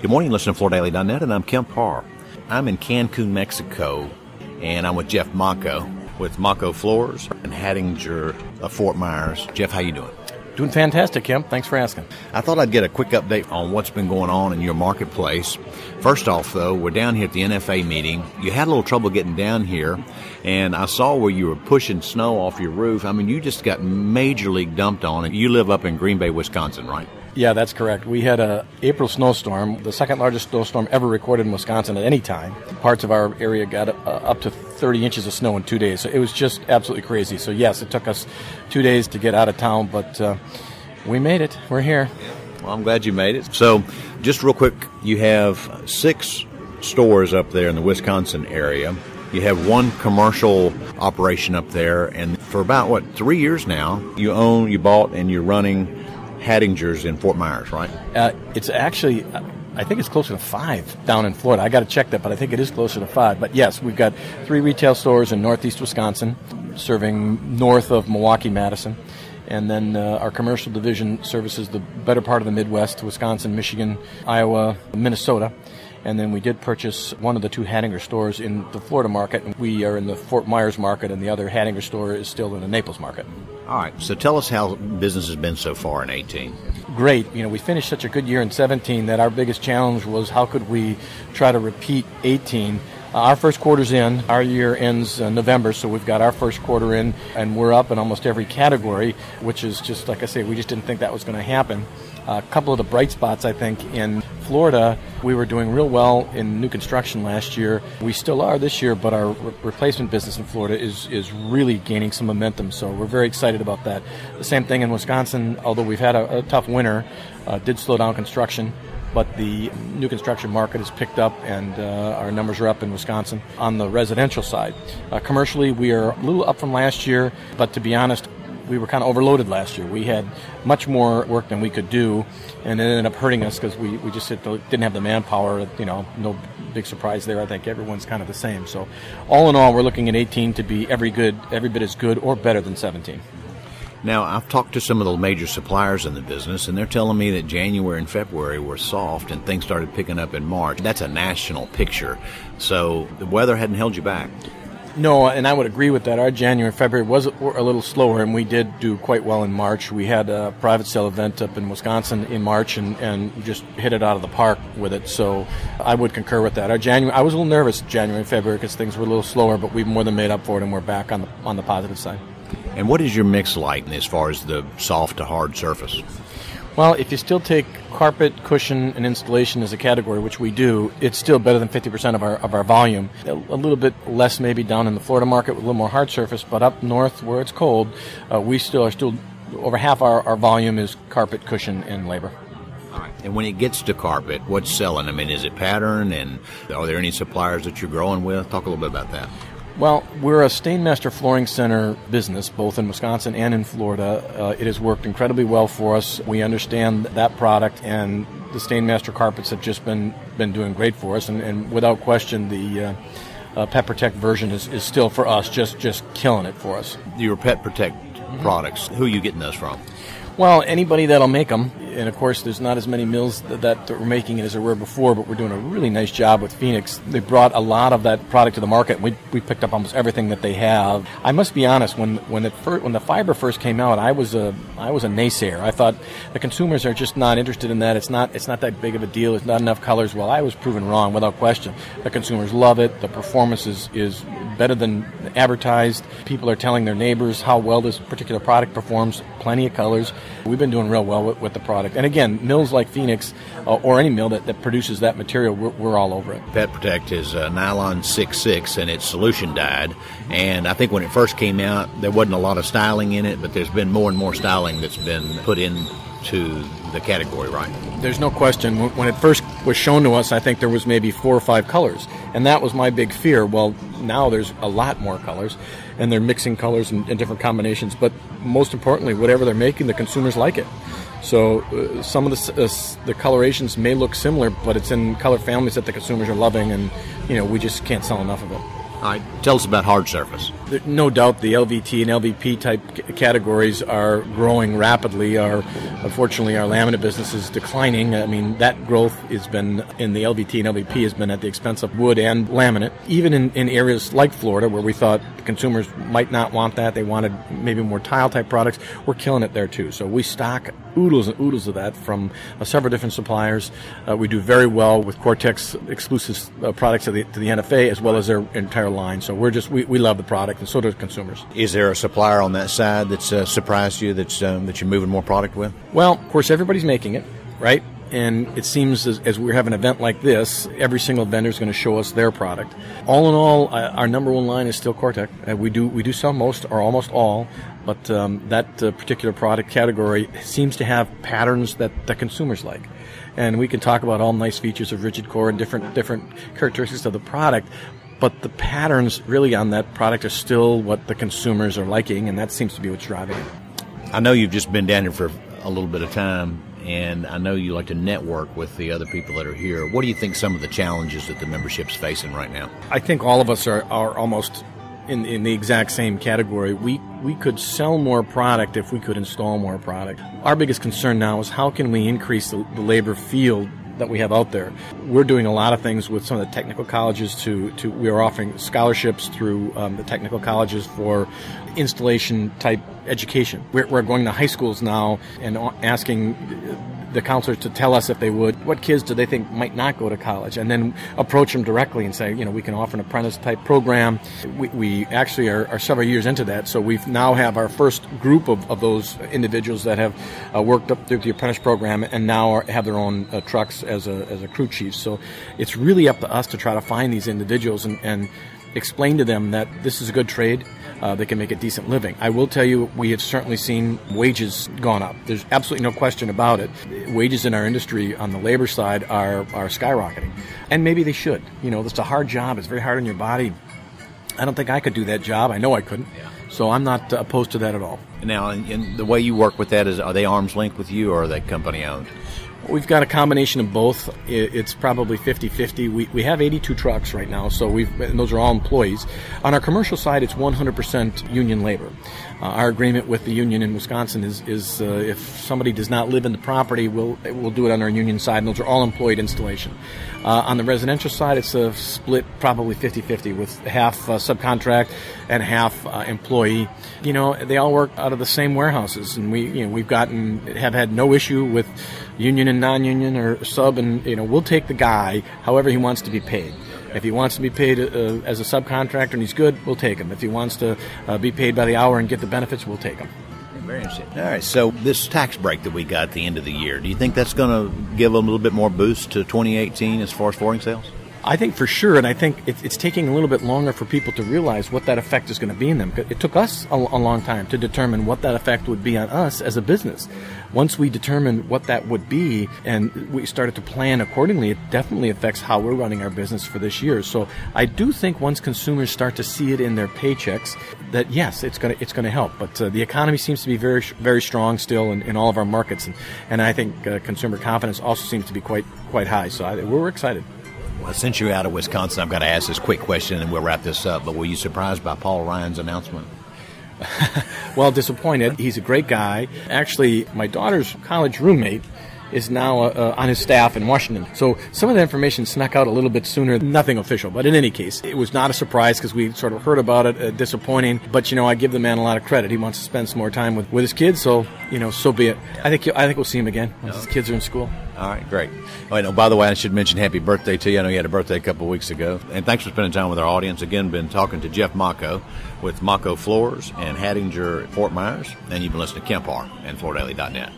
Good morning, listen to FloorDaily.net, and I'm Kemp Harr. I'm in Cancun, Mexico, and I'm with Jeff Macco with Macco Floors and Hadinger of Fort Myers. Jeff, how you doing? Doing fantastic, Kemp. Thanks for asking. I thought I'd get a quick update on what's been going on in your marketplace. First off, though, we're down here at the NFA meeting. You had a little trouble getting down here, and I saw where you were pushing snow off your roof. I mean, you just got major league dumped on, and you live up in Green Bay, Wisconsin, right? Yeah, that's correct. We had a April snowstorm, the second largest snowstorm ever recorded in Wisconsin at any time. Parts of our area got up to 30 inches of snow in 2 days. So it was just absolutely crazy. So yes, it took us 2 days to get out of town, but we made it. We're here. Well, I'm glad you made it. So just real quick, you have 6 stores up there in the Wisconsin area. You have 1 commercial operation up there, and for about, 3 years now, you bought, and you're running Hadingers in Fort Myers, right? It's actually, I think it's closer to 5 down in Florida. I got to check that, but I think it is closer to 5. But yes, we've got 3 retail stores in northeast Wisconsin, serving north of Milwaukee, Madison. And then our commercial division services the better part of the Midwest, Wisconsin, Michigan, Iowa, Minnesota. And then we did purchase one of the 2 Hadinger stores in the Florida market. And we are in the Fort Myers market, and the other Hadinger store is still in the Naples market. All right. So tell us how business has been so far in 18. Great. We finished such a good year in 17 that our biggest challenge was how could we try to repeat 18. Our first quarter's in. Our year ends November, so we've got our first quarter in, and we're up in almost every category, which is just, like I say, we just didn't think that was going to happen. A couple of the bright spots, I think, in Florida, we were doing real well in new construction last year. We still are this year, but our replacement business in Florida is really gaining some momentum, so we're very excited about that. The same thing in Wisconsin, although we've had a tough winter, did slow down construction. But the new construction market has picked up, and our numbers are up in Wisconsin on the residential side. Commercially, we are a little up from last year, but to be honest, we were kind of overloaded last year. We had much more work than we could do, and it ended up hurting us because we just didn't have the manpower. No big surprise there. I think everyone's kind of the same. So all in all, we're looking at 18 to be every bit as good or better than 17. Now, I've talked to some of the major suppliers in the business, and they're telling me that January and February were soft and things started picking up in March. That's a national picture. So the weather hadn't held you back. No, and I would agree with that. Our January and February was a little slower, and we did do quite well in March. We had a private sale event up in Wisconsin in March and just hit it out of the park with it. So I would concur with that. I was a little nervous January and February because things were a little slower, but we've more than made up for it, and we're back on the positive side. And what is your mix like as far as the soft to hard surface? Well, if you still take carpet, cushion, and installation as a category, which we do, it's still better than 50% of our volume. A little bit less maybe down in the Florida market with a little more hard surface, but up north where it's cold, we still are over half our volume is carpet, cushion, and labor. All right. And when it gets to carpet, what's selling? I mean, is it pattern, and are there any suppliers that you're growing with? Talk a little bit about that. Well, we're a Stainmaster Flooring Center business, both in Wisconsin and in Florida. It has worked incredibly well for us. We understand that product, and the Stainmaster carpets have just been doing great for us. And without question, the Pet Protect version is still for us, just killing it for us. Your Pet Protect products, who are you getting those from? Well, anybody that'll make them. And, of course, there's not as many mills that we're making it as there were before, but we're doing a really nice job with Phoenix. They brought a lot of that product to the market. We picked up almost everything that they have. I must be honest, when the fiber first came out, I was a naysayer. I thought the consumers are just not interested in that. It's not that big of a deal. It's not enough colors. Well, I was proven wrong without question. The consumers love it. The performance is better than advertised. People are telling their neighbors how well this particular product performs. Plenty of colors. We've been doing real well with the product. And again, mills like Phoenix or any mill that produces that material, we're all over it. Pet Protect is nylon 6/6, and it's solution dyed. And I think when it first came out, there wasn't a lot of styling in it, but there's been more and more styling that's been put into the category, right? There's no question. When it first was shown to us, I think there was maybe 4 or 5 colors, and that was my big fear. Well, now there's a lot more colors, and they're mixing colors in different combinations. But most importantly, whatever they're making, the consumers like it. So some of the colorations may look similar, but it's in color families that the consumers are loving, and we just can't sell enough of it. All right, tell us about hard surface. No doubt the LVT and LVP type categories are growing rapidly. Unfortunately, our laminate business is declining. I mean, that growth has been in the LVT and LVP has been at the expense of wood and laminate. Even in areas like Florida, where we thought consumers might not want that, they wanted maybe more tile type products, we're killing it there too. So we stock oodles and oodles of that from several different suppliers. We do very well with Cortex exclusive products to the NFA as well as their entire line. So we love the product, and so do consumers. Is there a supplier on that side that's surprised you that you're moving more product with? Well, of course, everybody's making it, right? And it seems as we have an event like this, every single vendor is going to show us their product. All in all, our number one line is still Cortex. We do sell most or almost all, but that particular product category seems to have patterns that the consumers like. And we can talk about all nice features of rigid core and different characteristics of the product, but the patterns really on that product are still what the consumers are liking, and that seems to be what's driving it. I know you've just been down here for a little bit of time, and I know you like to network with the other people that are here. What do you think some of the challenges that the membership's facing right now? I think all of us are almost in the exact same category. We could sell more product if we could install more product. Our biggest concern now is how can we increase the labor field that we have out there. We're doing a lot of things with some of the technical colleges we are offering scholarships through the technical colleges for installation type education. We're going to high schools now and asking the counselors to tell us if they would, what kids do they think might not go to college, and then approach them directly and say, we can offer an apprentice type program. We actually are several years into that, so we now have our first group of those individuals that have worked up through the apprentice program and now have their own trucks as a crew chief. So it's really up to us to try to find these individuals and explain to them that this is a good trade. They can make a decent living. I will tell you, we have certainly seen wages gone up. There's absolutely no question about it. Wages in our industry on the labor side are skyrocketing. And maybe they should. It's a hard job. It's very hard on your body. I don't think I could do that job. I know I couldn't. Yeah. So I'm not opposed to that at all. Now, and the way you work with that are they arm's length with you, or are they company owned? We've got a combination of both. It's probably 50-50. We have 82 trucks right now, and those are all employees. On our commercial side, it's 100% union labor. Our agreement with the union in Wisconsin is if somebody does not live in the property, we'll do it on our union side, and those are all employed installation. On the residential side, it's a split probably 50-50 with half subcontract and half employee. They all work out of the same warehouses, and we've have had no issue with union and non-union or sub, and we'll take the guy however he wants to be paid. If he wants to be paid as a subcontractor and he's good, we'll take him. If he wants to be paid by the hour and get the benefits, we'll take him. Very interesting. All right, so this tax break that we got at the end of the year, do you think that's going to give a little bit more boost to 2018 as far as flooring sales? I think for sure, and I think it's taking a little bit longer for people to realize what that effect is going to be in them. It took us a long time to determine what that effect would be on us as a business. Once we determined what that would be and we started to plan accordingly, it definitely affects how we're running our business for this year. So I do think once consumers start to see it in their paychecks, that yes, it's going to help. But the economy seems to be very, very strong still in all of our markets, and I think consumer confidence also seems to be quite high. So we're excited. Well, since you're out of Wisconsin, I've got to ask this quick question and we'll wrap this up. But were you surprised by Paul Ryan's announcement? Well, disappointed. He's a great guy. Actually, my daughter's college roommate is now on his staff in Washington. So some of the information snuck out a little bit sooner. Nothing official. But in any case, it was not a surprise because we sort of heard about it. Disappointing. But, I give the man a lot of credit. He wants to spend some more time with his kids. So, so be it. I think we'll see him again once his kids are in school. All right, great. Oh, by the way, I should mention happy birthday to you. I know you had a birthday a couple of weeks ago. And thanks for spending time with our audience. Again, been talking to Jeff Macco with Macco Floors and Hadinger Fort Myers. And you've been listening to Kemp Harr and FloorDaily.net.